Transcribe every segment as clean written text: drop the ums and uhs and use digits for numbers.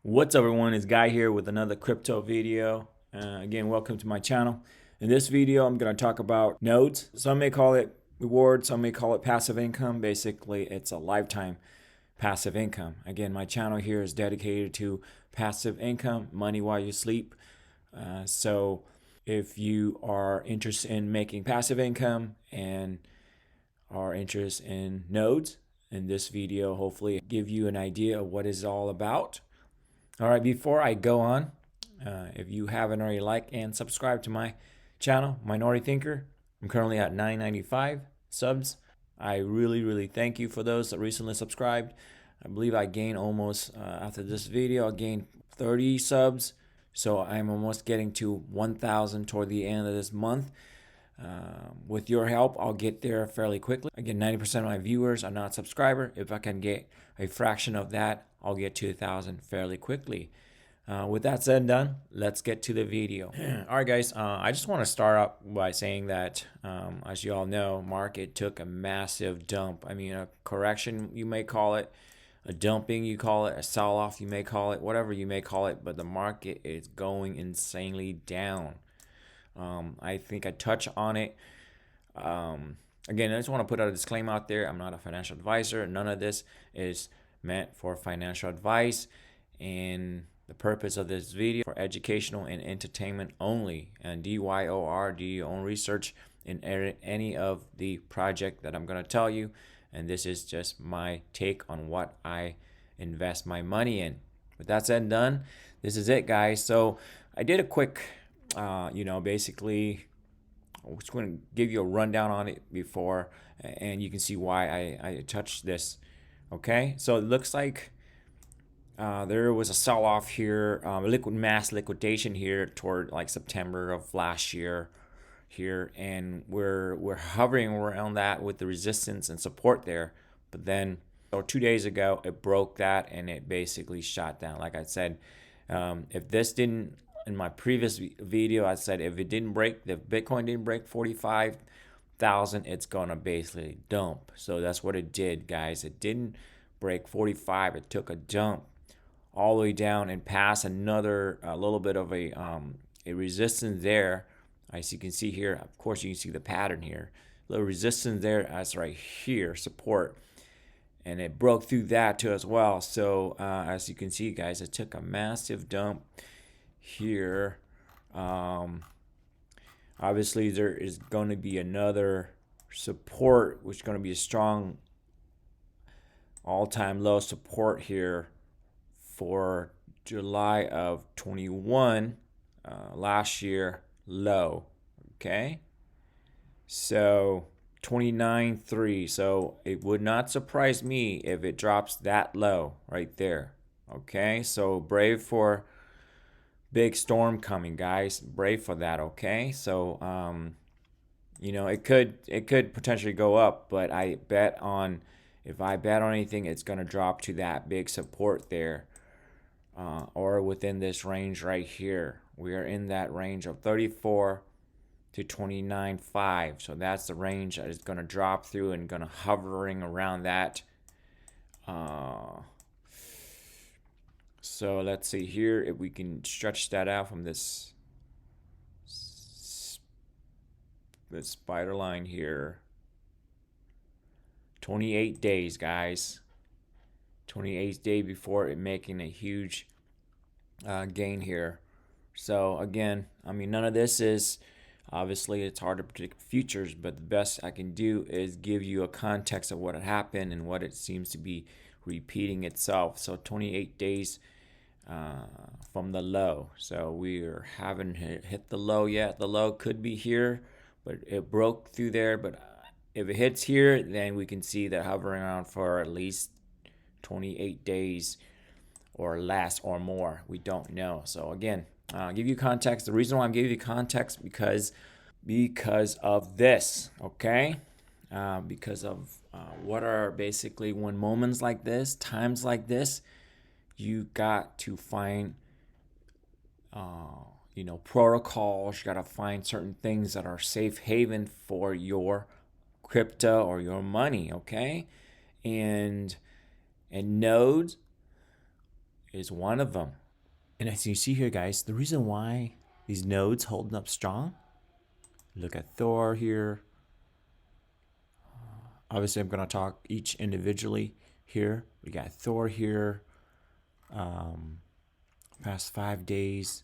What's up, everyone? It's Guy here with another crypto video. Again, welcome to my channel. In this video, I'm going to talk about nodes. Some may call it reward, some may call it passive income. Basically, it's a lifetime passive income. Again, my channel here is dedicated to passive income, money while you sleep. So if you are interested in making passive income and are interested in nodes, in this video, hopefully give you an idea of what it's all about. All right, before I go on, if you haven't already liked and subscribed to my channel, Minority Thinker, I'm currently at 995 subs. I really thank you for those that recently subscribed. I believe I gained almost, after this video, I gained 30 subs. So I'm almost getting to 1,000 toward the end of this month. With your help, I'll get there fairly quickly. Again, 90% of my viewers are not subscriber. If I can get a fraction of that, I'll get to 1,000 fairly quickly. With that said and done, let's get to the video. All right, guys, I just want to start out by saying that, as you all know, market took a massive dump. I mean, a correction, you may call it, a dumping, you call it, a sell-off, you may call it, whatever you may call it, but the market is going insanely down. I think I touch on it. Again, I just want to put out a disclaimer out there. I'm not a financial advisor. None of this is meant for financial advice, and the purpose of this video for educational and entertainment only. And DYOR, do your own research in any of the project that I'm going to tell you. And this is just my take on what I invest my money in. With that said and done, this is it, guys. So I did a quick basically, I'm just going to give you a rundown on it before, and you can see why I touched this. Okay, so it looks like there was a sell-off here, mass liquidation here toward like September of last year here, and we're hovering around that with the resistance and support there. But then, 2 days ago, it broke that and it basically shot down. Like I said, if this didn't, in my previous video, I said if it didn't break, if Bitcoin didn't break 45,000, it's gonna basically dump. So that's what it did, guys. It didn't break 45. It took a dump all the way down and passed another little bit of a resistance there. As you can see here, of course, you can see the pattern here. Little resistance there, that's right here, support. And it broke through that too as well. So as you can see, guys, it took a massive dump here. Obviously there is going to be another support, which is going to be a strong all-time low support here for July of 21, last year low. Okay, so 29.3. So it would not surprise me if it drops that low right there. Okay, so brave for big storm coming, guys. Brave for that. Okay, so it could potentially go up, but I bet on, if I bet on anything, it's gonna drop to that big support there, or within this range right here. We are in that range of 34 to 29.5. So that's the range that is gonna drop through and gonna hovering around that. So let's see here if we can stretch that out from this spider line here. 28 days, guys. 28th day before it making a huge gain here. So again, I mean, none of this is, obviously it's hard to predict futures, but the best I can do is give you a context of what had happened and what it seems to be repeating itself. So 28 days from the low. So we haven't hit the low yet. The low could be here, but it broke through there. But if it hits here, then we can see that hovering around for at least 28 days or less or more. We don't know. So again, I'll give you context. The reason why I'm giving you context because of this, okay? Because of what are basically, when moments like this, times like this, you got to find protocols. You got to find certain things that are safe haven for your crypto or your money, okay? And nodes is one of them. And as you see here, guys, the reason why these nodes holding up strong, look at THOR here. Obviously, I'm going to talk each individually here. We got THOR here. Past 5 days,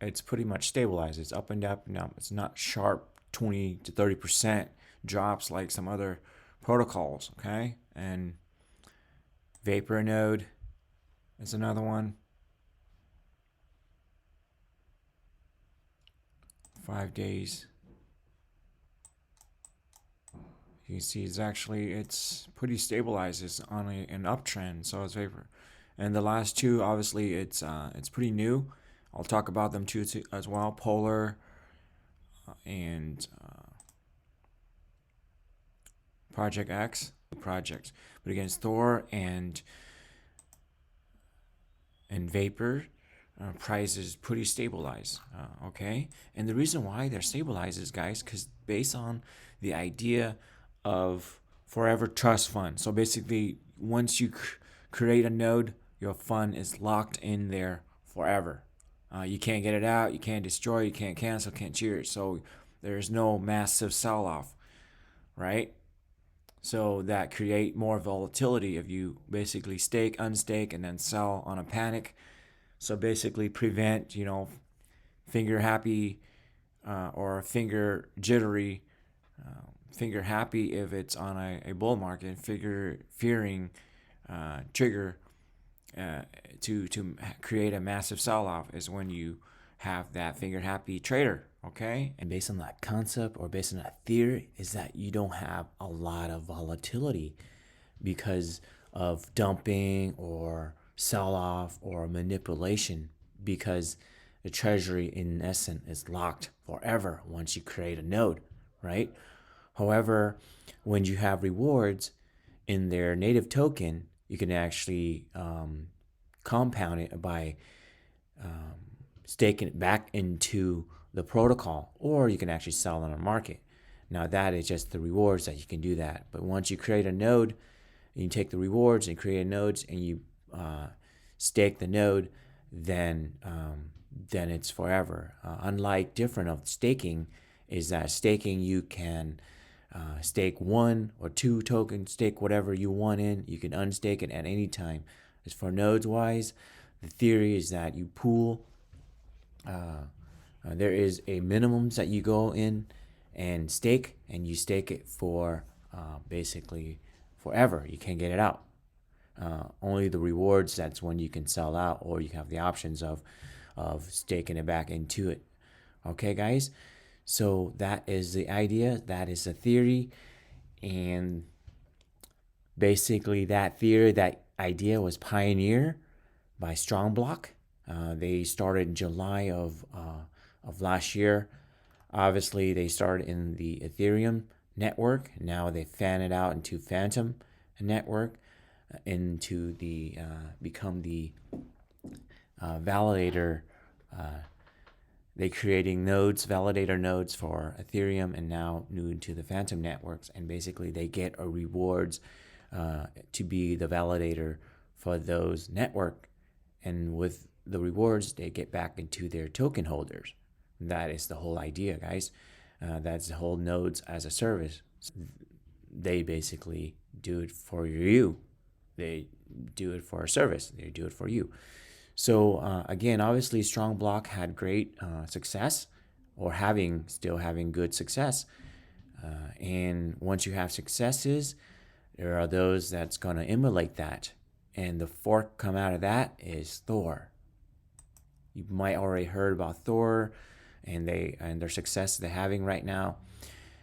it's pretty much stabilized. It's up and up and up. It's not sharp 20 to 30% drops like some other protocols, okay? And Vapor node is another one. 5 days. You can see it's pretty stabilized. It's on an uptrend, so it's Vapor. And the last two, obviously, it's pretty new. I'll talk about them too as well. Polar and Project X projects. But against THOR and Vapor, price is pretty stabilized. Okay, and the reason why they're stabilized is, guys, because based on the idea of forever trust fund. So basically, once you create a node, your fund is locked in there forever. You can't get it out, you can't destroy, you can't cancel, can't cheer. So there's no massive sell-off, right? So that create more volatility if you basically stake, unstake, and then sell on a panic. So basically prevent, finger happy or finger jittery, finger happy if it's on a bull market, figure fearing trigger to create a massive sell-off is when you have that finger happy trader. Okay, and based on that concept or based on that theory is that you don't have a lot of volatility because of dumping or sell-off or manipulation, because the treasury in essence is locked forever once you create a node, right? However, when you have rewards in their native token, you can actually compound it by staking it back into the protocol, or you can actually sell on the market. Now that is just the rewards that you can do that. But once you create a node, and you take the rewards and create nodes, and you stake the node, then it's forever. Unlike different of staking, is that staking you can stake 1 or 2 tokens, stake whatever you want in. You can unstake it at any time. As for nodes wise, the theory is that you pool. There is a minimums that you go in and stake, and you stake it for basically forever. You can't get it out. Only the rewards, that's when you can sell out, or you have the options of staking it back into it. Okay, guys? So that is the idea. That is the theory. And basically that theory, that idea was pioneered by STRONGBLOCK. They started in July of last year. Obviously, they started in the Ethereum network. Now they fan it out into Phantom network, into the become the validator. They creating nodes, validator nodes for Ethereum, and now new into the Phantom networks. And basically, they get a rewards to be the validator for those network, and with the rewards, they get back into their token holders. That is the whole idea, guys. That's the whole nodes as a service. They basically do it for you. They do it for a service. They do it for you. So again, obviously, STRONGBLOCK had great success, or still having good success. And once you have successes, there are those that's going to emulate that. And the fork come out of that is THOR. You might already heard about THOR and their success they're having right now.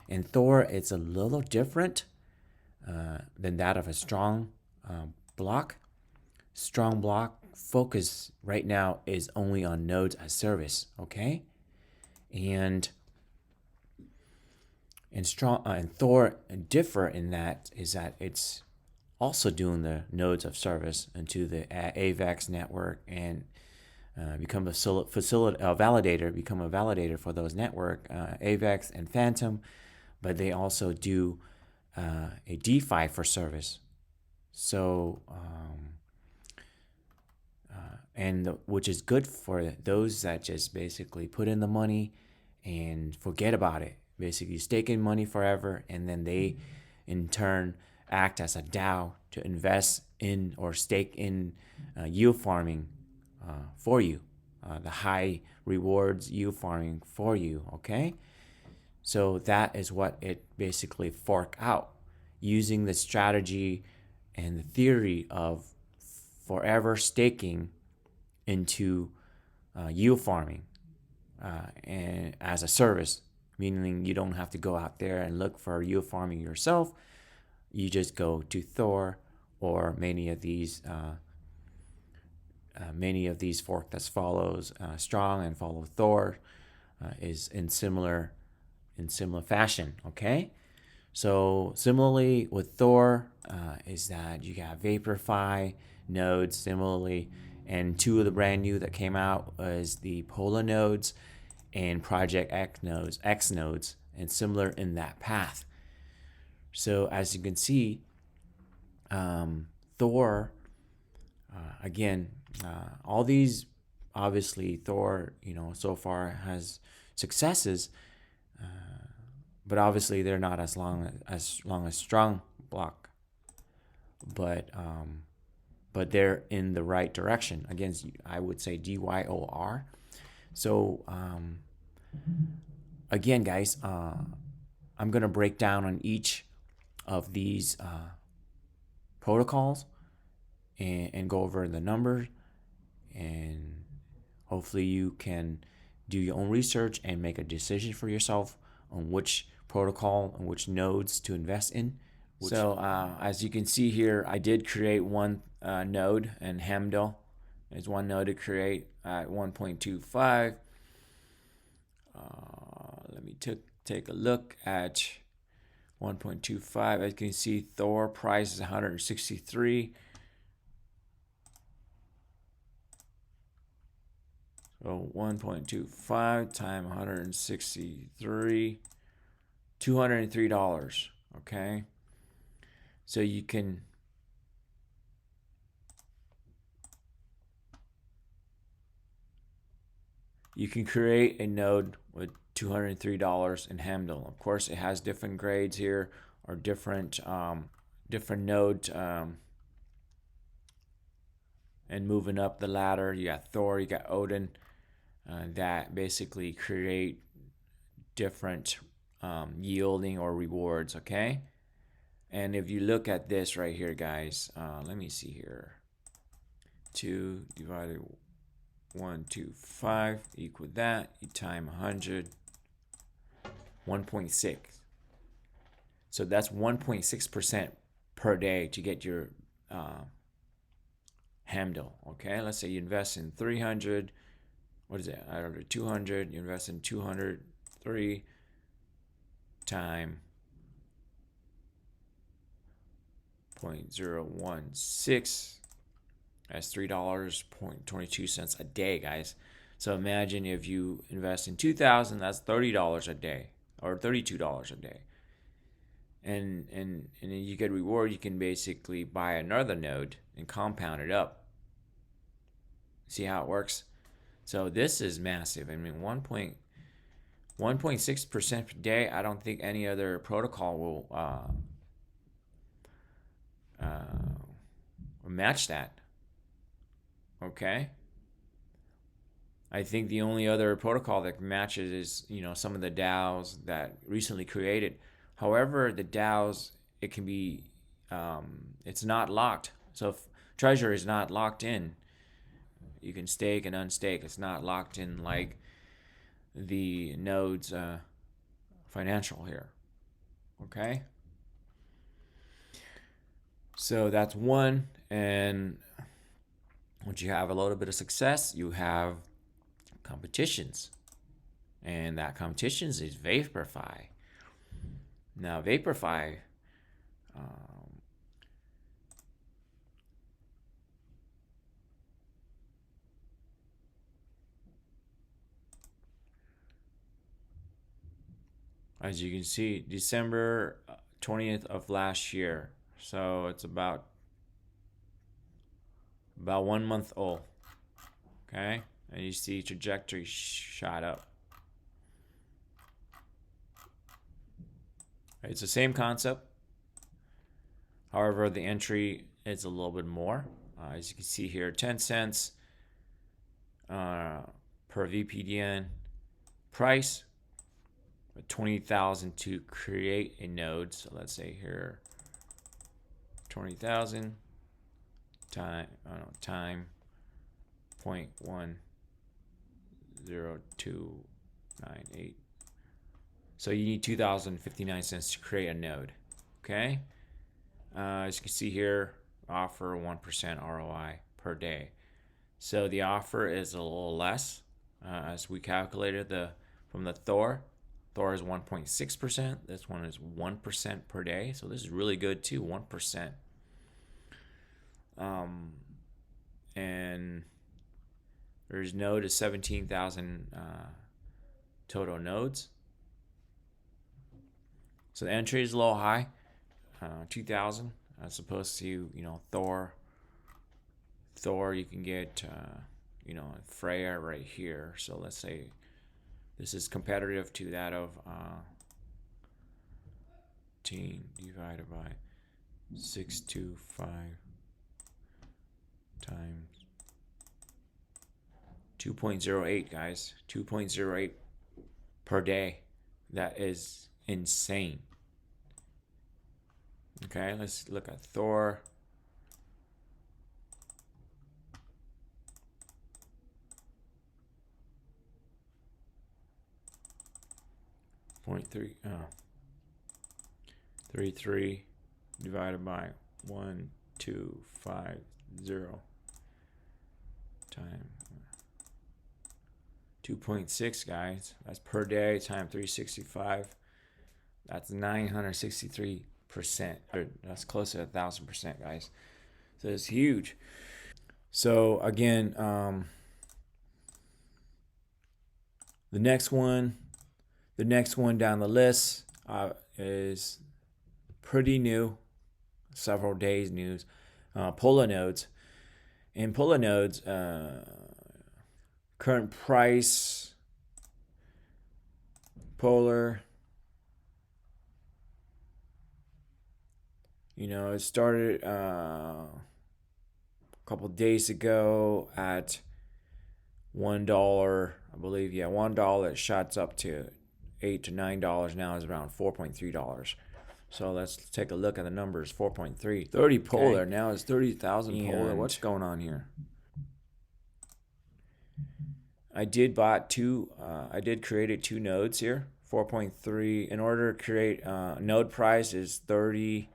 And THOR, it's a little different than that of a STRONGBLOCK. STRONGBLOCK focus right now is only on nodes as service, okay? And THOR differ in that is that it's also doing the nodes of service into the AVAX network, and become a validator for those network, AVAX and Phantom, but they also do a DeFi for service. So and which is good for those that just basically put in the money and forget about it. Basically stake in money forever, and then they in turn act as a DAO to invest in or stake in yield farming for you, the high rewards yield farming for you. Okay, so that is what it basically fork out, using the strategy and the theory of forever staking into yield farming and as a service, meaning you don't have to go out there and look for yield farming yourself. You just go to THOR or many of these fork that follows Strong and follow THOR is in similar fashion. Okay, so similarly with THOR is that you got Vaporfy nodes similarly, and two of the brand new that came out was the Pola nodes and Project X nodes, and similar in that path. So as you can see, THOR again, all these obviously THOR, so far has successes, but obviously they're not as long as STRONGBLOCK, but they're in the right direction. Again, I would say DYOR. So again, guys, I'm gonna break down on each of these protocols and go over the numbers, and hopefully you can do your own research and make a decision for yourself on which protocol and which nodes to invest in. So as you can see here, I did create one node, and Hamdel is one node to create at 1.25. Let me take a look at 1.25. As you can see, THOR price is 163. So 1.25 times 163, $203. Okay, so you can create a node with $203 in Hamdel. Of course, it has different grades here, or different node, and moving up the ladder, you got THOR, you got Odin, that basically create different yielding or rewards. Okay, and if you look at this right here, guys, let me see here. 2 divided 125 equal that, you time 100, 1.6. So that's 1.6% per day to get your Hamdel. Okay, let's say you invest in 300. What is it? Out of 200, you invest in 203 times 0.016. That's $3.22 a day, guys. So imagine if you invest in 2,000, that's $30 a day, or $32 a day. And then you get reward. You can basically buy another node and compound it up. See how it works? So this is massive. I mean, 1.6% per day. I don't think any other protocol will match that. Okay, I think the only other protocol that matches is some of the DAOs that recently created. However, the DAOs, it can be it's not locked. So if treasure is not locked in, you can stake and unstake. It's not locked in like the nodes financial here. Okay, so that's one. And once you have a little bit of success, you have competitions, and that competitions is Vaporfy. Now Vaporfy, as you can see, December 20th of last year, so it's about 1 month old. Okay, and you see trajectory shot up. It's the same concept. However, the entry is a little bit more. As you can see here, 10 cents per VPDN price, 20,000 to create a node. So let's say here, 20,000 time 0.10298. So you need 2,059 cents to create a node. Okay. As you can see here, offer 1% ROI per day. So the offer is a little less, as we calculated from the THOR. THOR is 1.6%. This one is 1% per day. So this is really good too, 1%. And there's node is 17,000 total nodes. So the entry is a little high, 2,000 as opposed to, you know, THOR you can get, you know, Freya right here. So let's say this is competitive to that of 10 divided by 625 times 2.08, guys. 2.08 per day. That is insane. Okay, let's look at THOR. Point 33 divided by 1250 times 2.6, guys. That's per day times 365. That's 963%. That's close to 1,000%, guys. So it's huge. So again, the next one down the list is pretty new, several days news. Polar nodes. In Polar nodes, current price, Polar. You know, it started a couple days ago at $1, I believe. Yeah, $1. It shots up to $8 to $9. Now is around $4.3. So let's take a look at the numbers. 4.3, 30 Polar. Okay. Now it's 30,000 Polar. What's going on here? I did create two nodes here. 4.3. In order to create node price is 30.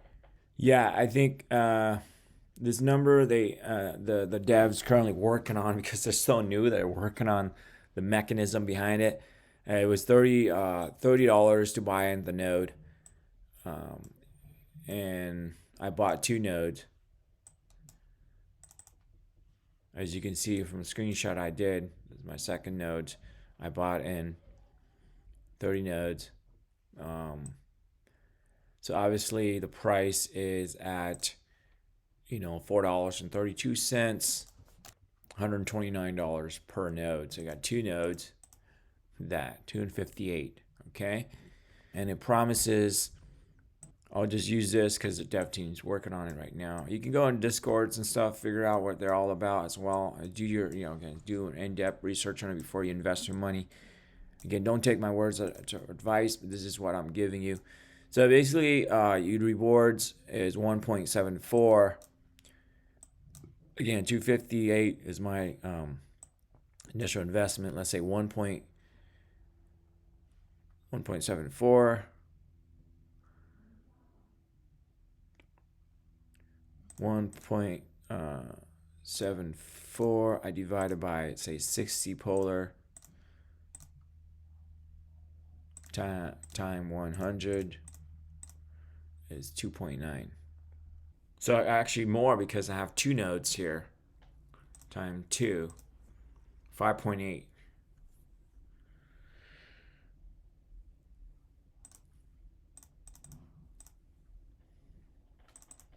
Yeah, I think this number the devs currently working on, because they're so new, they're working on the mechanism behind it. It was $30 to buy in the node, and I bought two nodes. As you can see from the screenshot I did, this is my second node. I bought in 30 nodes. So obviously the price is at, you know, $4.32, $129 per node. So I got two nodes, that $258. Okay, and it promises. I'll just use this because the dev team's working on it right now. You can go in Discords and stuff, figure out what they're all about as well. Do your, do an in-depth research on it before you invest your money. Again, don't take my words as advice, but this is what I'm giving you. So basically, your rewards is 1.74. Again, 258 is my initial investment. Let's say 1.74. 1.74 I divided by, say, 60 Polar time 100 is 2.9. So actually more, because I have two nodes here. Time 2, 5.8.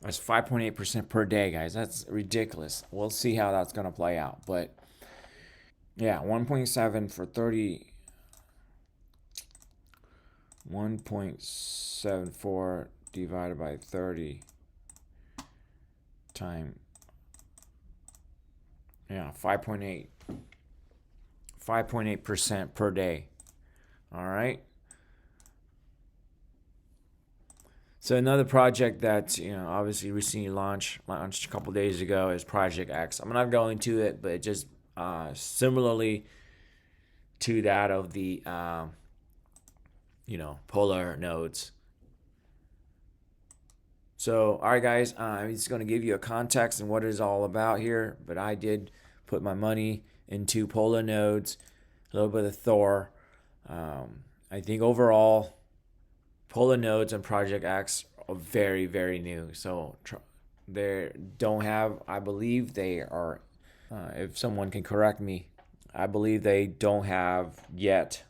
That's 5.8% per day, guys. That's ridiculous. We'll see how that's going to play out. But Yeah, 1.7 for 30. 1.74 divided by 30 time, yeah, 5.8% per day. All right. So another project that, obviously recently launched a couple days ago is Project X. I'm not going to it, but it just similarly to that of the polar nodes. So, all right, guys, I'm just going to give you a context and what it is all about here. But I did put my money into polar nodes, a little bit of THOR. I think overall, polar nodes and Project X are very, very new. So they don't have, I believe they are, if someone can correct me, I believe they don't have yet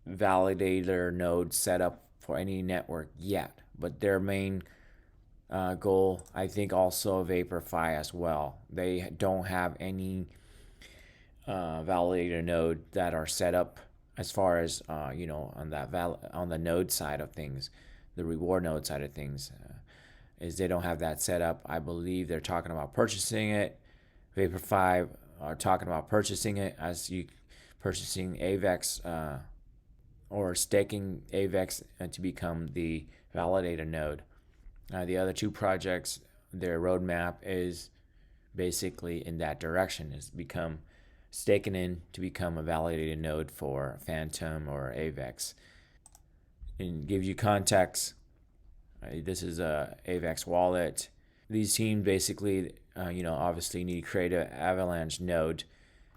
validator nodes set up for any network yet. But their main goal, I think, also Vaporfy as well. They don't have any validator node that are set up as far as on that on the node side of things, the reward node side of things, is they don't have that set up. I believe they're talking about purchasing it. Vaporfy are talking about purchasing it as you purchasing AVAX or staking AVAX to become the validator node. The other two projects, their roadmap is basically in that direction, is become staking in to become a validated node for Phantom or AVAX. And give you context, this is a AVAX wallet. These teams basically, obviously need to create an Avalanche node.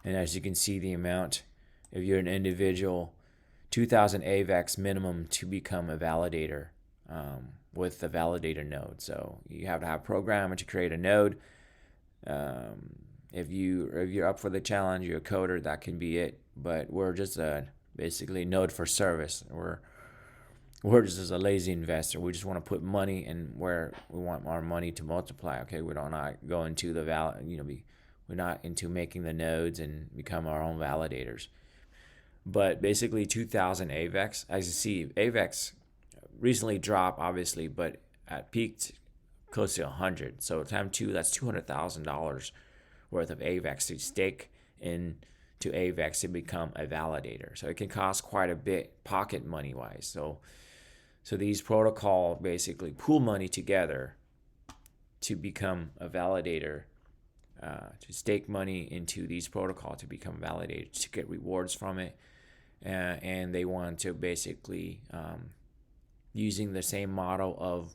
And as you can see, the amount, if you're an individual, 2,000 AVAX minimum to become a validator with the validator node. So you have to have a programmer to create a node. If you're up for the challenge, you're a coder, that can be it. But we're just basically node for service. We're just a lazy investor. We just want to put money in where we want our money to multiply. Okay, we don't not go into the we're not into making the nodes and become our own validators. But basically 2,000 AVAX. As you see, AVAX recently dropped, obviously, but at peaked close to 100. So time two, that's $200,000 worth of AVAX to stake into AVAX to become a validator. So it can cost quite a bit pocket money wise. So these protocols basically pool money together to become a validator, to stake money into these protocols to become validated, to get rewards from it. And they want to basically, using the same model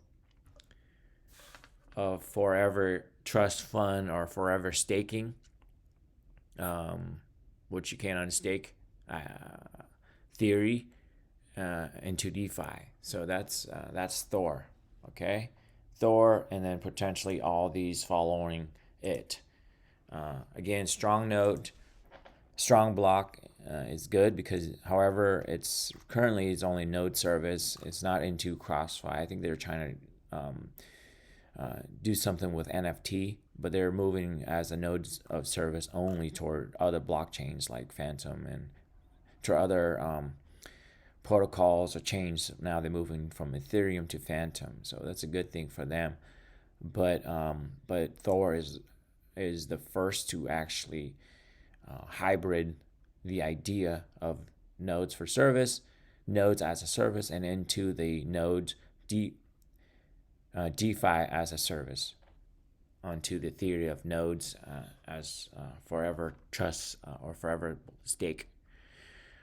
of forever trust fund or forever staking, which you can unstake theory into DeFi. So that's THOR, okay? THOR, and then potentially all these following it. Again, STRONGBLOCK is good because, however, it's only node service. It's not into CrossFi. I think they're trying to do something with NFT, but they're moving as a node of service only toward other blockchains like Phantom and to other protocols or chains. Now they're moving from Ethereum to Phantom, so that's a good thing for them. But THOR is the first to actually hybrid the idea of nodes for service, nodes as a service, and into the nodes DeFi as a service, onto the theory of nodes as forever trust or forever stake.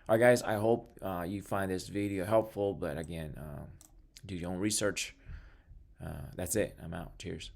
All right, guys, I hope you find this video helpful. But again, do your own research. That's it. I'm out. Cheers.